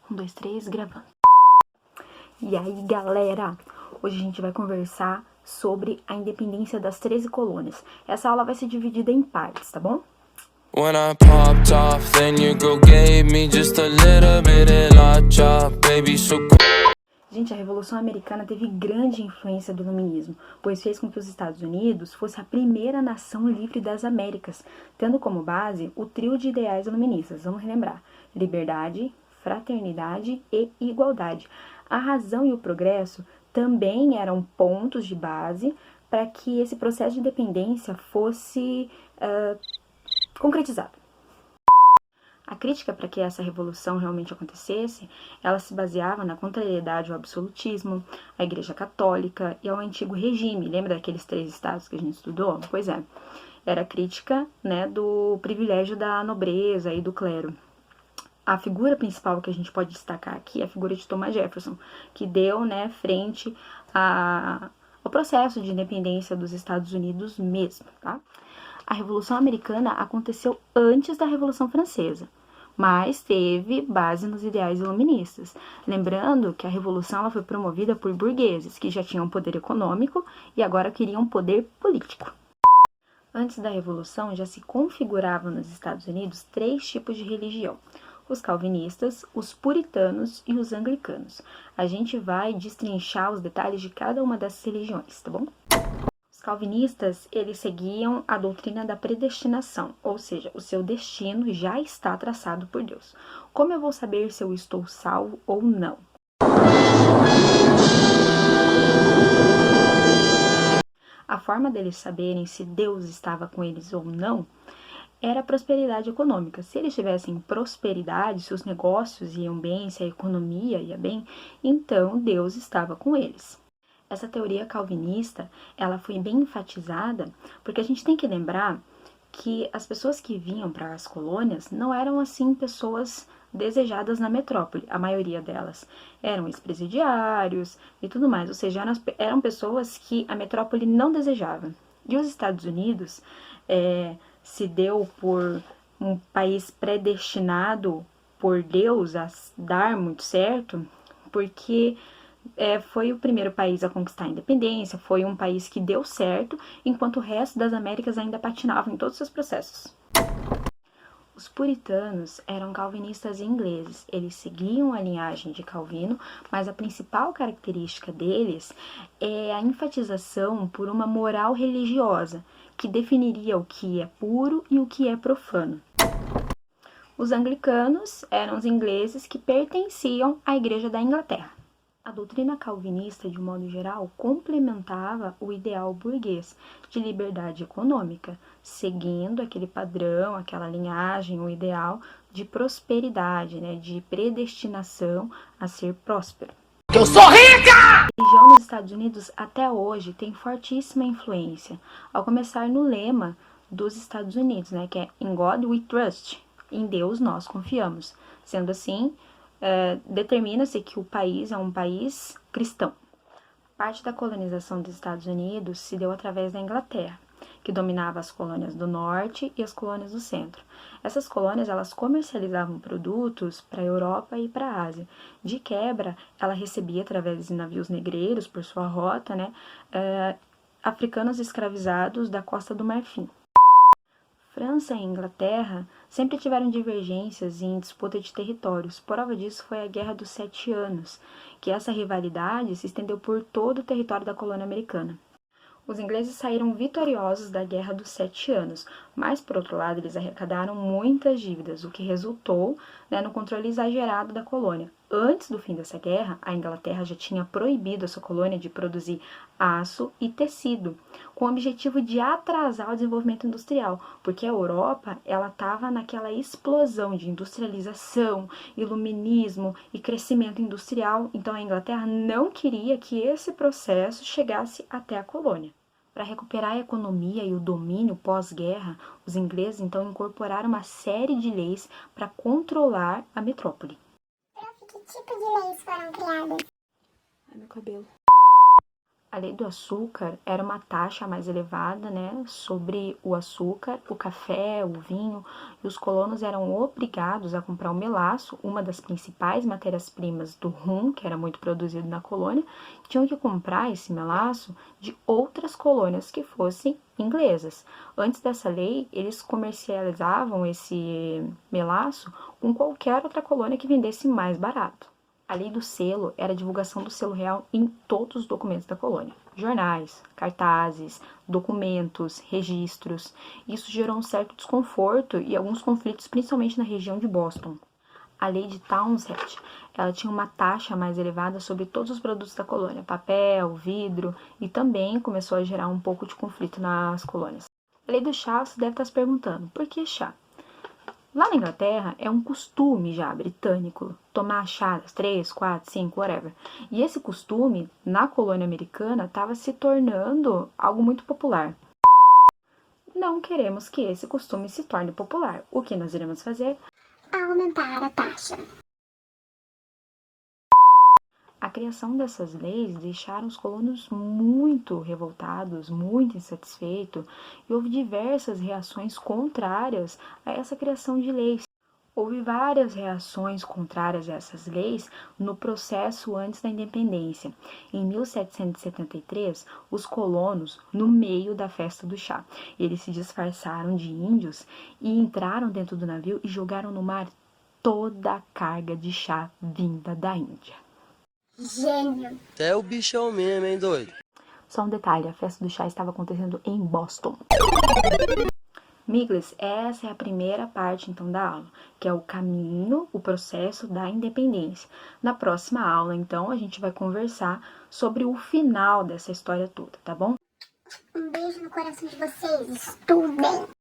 Um, dois, três, gravando. E aí, galera? Hoje a gente vai conversar sobre a independência das 13 colônias. Essa aula vai ser dividida em partes, tá bom? When I popped off, then your girl gave me just a little bit of la chop, baby, so Gente, a Revolução Americana teve grande influência do iluminismo, pois fez com que os Estados Unidos fosse a primeira nação livre das Américas, tendo como base o trio de ideais iluministas. Vamos relembrar: liberdade, fraternidade e igualdade. A razão e o progresso também eram pontos de base para que esse processo de independência fosse concretizado. A crítica para que essa revolução realmente acontecesse, ela se baseava na contrariedade ao absolutismo, à Igreja Católica e ao antigo regime. Lembra daqueles 3 estados que a gente estudou? Pois é, era crítica, né, do privilégio da nobreza e do clero. A figura principal que a gente pode destacar aqui é a figura de Thomas Jefferson, que deu, né, frente ao processo de independência dos Estados Unidos mesmo, tá? A Revolução Americana aconteceu antes da Revolução Francesa, mas teve base nos ideais iluministas. Lembrando que a Revolução ela foi promovida por burgueses, que já tinham poder econômico e agora queriam poder político. Antes da Revolução, já se configuravam nos Estados Unidos 3 tipos de religião: os calvinistas, os puritanos e os anglicanos. A gente vai destrinchar os detalhes de cada uma dessas religiões, tá bom? Os calvinistas, eles seguiam a doutrina da predestinação, ou seja, o seu destino já está traçado por Deus. Como eu vou saber se eu estou salvo ou não? A forma deles saberem se Deus estava com eles ou não era a prosperidade econômica. Se eles tivessem prosperidade, se os negócios iam bem, se a economia ia bem, então Deus estava com eles. Essa teoria calvinista, ela foi bem enfatizada, porque a gente tem que lembrar que as pessoas que vinham para as colônias não eram, assim, pessoas desejadas na metrópole. A maioria delas eram ex-presidiários e tudo mais, ou seja, eram pessoas que a metrópole não desejava. E os Estados Unidos se deu por um país predestinado por Deus a dar muito certo, porque foi o primeiro país a conquistar a independência, foi um país que deu certo, enquanto o resto das Américas ainda patinava em todos os seus processos. Os puritanos eram calvinistas ingleses, eles seguiam a linhagem de Calvino, mas a principal característica deles é a enfatização por uma moral religiosa, que definiria o que é puro e o que é profano. Os anglicanos eram os ingleses que pertenciam à Igreja da Inglaterra. A doutrina calvinista, de modo geral, complementava o ideal burguês de liberdade econômica, seguindo aquele padrão, aquela linhagem, o ideal de prosperidade, né, de predestinação a ser próspero. Eu sou rica! A religião nos Estados Unidos até hoje tem fortíssima influência, ao começar no lema dos Estados Unidos, né, que é In God We Trust, em Deus nós confiamos. Sendo assim, determina-se que o país é um país cristão. Parte da colonização dos Estados Unidos se deu através da Inglaterra, que dominava as colônias do norte e as colônias do centro. Essas colônias, elas comercializavam produtos para a Europa e para a Ásia. De quebra, ela recebia, através de navios negreiros, por sua rota, né, africanos escravizados da Costa do Marfim. França e Inglaterra sempre tiveram divergências em disputa de territórios. Prova disso foi a Guerra dos 7 Anos, que essa rivalidade se estendeu por todo o território da colônia americana. Os ingleses saíram vitoriosos da Guerra dos 7 Anos, mas, por outro lado, eles arrecadaram muitas dívidas, o que resultou, né, no controle exagerado da colônia. Antes do fim dessa guerra, a Inglaterra já tinha proibido a sua colônia de produzir aço e tecido, com o objetivo de atrasar o desenvolvimento industrial, porque a Europa estava naquela explosão de industrialização, iluminismo e crescimento industrial, então a Inglaterra não queria que esse processo chegasse até a colônia. Para recuperar a economia e o domínio pós-guerra, os ingleses então incorporaram uma série de leis para controlar a metrópole. Prof, que tipo de leis foram criadas? Ai, meu cabelo. A lei do açúcar era uma taxa mais elevada, né, sobre o açúcar, o café, o vinho, e os colonos eram obrigados a comprar o melaço, uma das principais matérias-primas do rum, que era muito produzido na colônia, tinham que comprar esse melaço de outras colônias que fossem inglesas. Antes dessa lei, eles comercializavam esse melaço com qualquer outra colônia que vendesse mais barato. A lei do selo era a divulgação do selo real em todos os documentos da colônia. Jornais, cartazes, documentos, registros. Isso gerou um certo desconforto e alguns conflitos, principalmente na região de Boston. A lei de Townsend, ela tinha uma taxa mais elevada sobre todos os produtos da colônia, papel, vidro, e também começou a gerar um pouco de conflito nas colônias. A lei do chá, você deve estar se perguntando, por que chá? Lá na Inglaterra é um costume já britânico tomar chá às 3, 4, 5, whatever. E esse costume, na colônia americana, estava se tornando algo muito popular. Não queremos que esse costume se torne popular. O que nós iremos fazer? Aumentar a taxa. A criação dessas leis deixaram os colonos muito revoltados, muito insatisfeitos, e houve diversas reações contrárias a essa criação de leis. Houve várias reações contrárias a essas leis no processo antes da independência. Em 1773, os colonos, no meio da festa do chá, eles se disfarçaram de índios e entraram dentro do navio e jogaram no mar toda a carga de chá vinda da Índia. Gênio. É o bichão mesmo, hein, doido? Só um detalhe, a festa do chá estava acontecendo em Boston. Miglis, essa é a primeira parte então da aula, que é o caminho, o processo da independência. Na próxima aula, então, a gente vai conversar sobre o final dessa história toda, tá bom? Um beijo no coração de vocês. Estudem.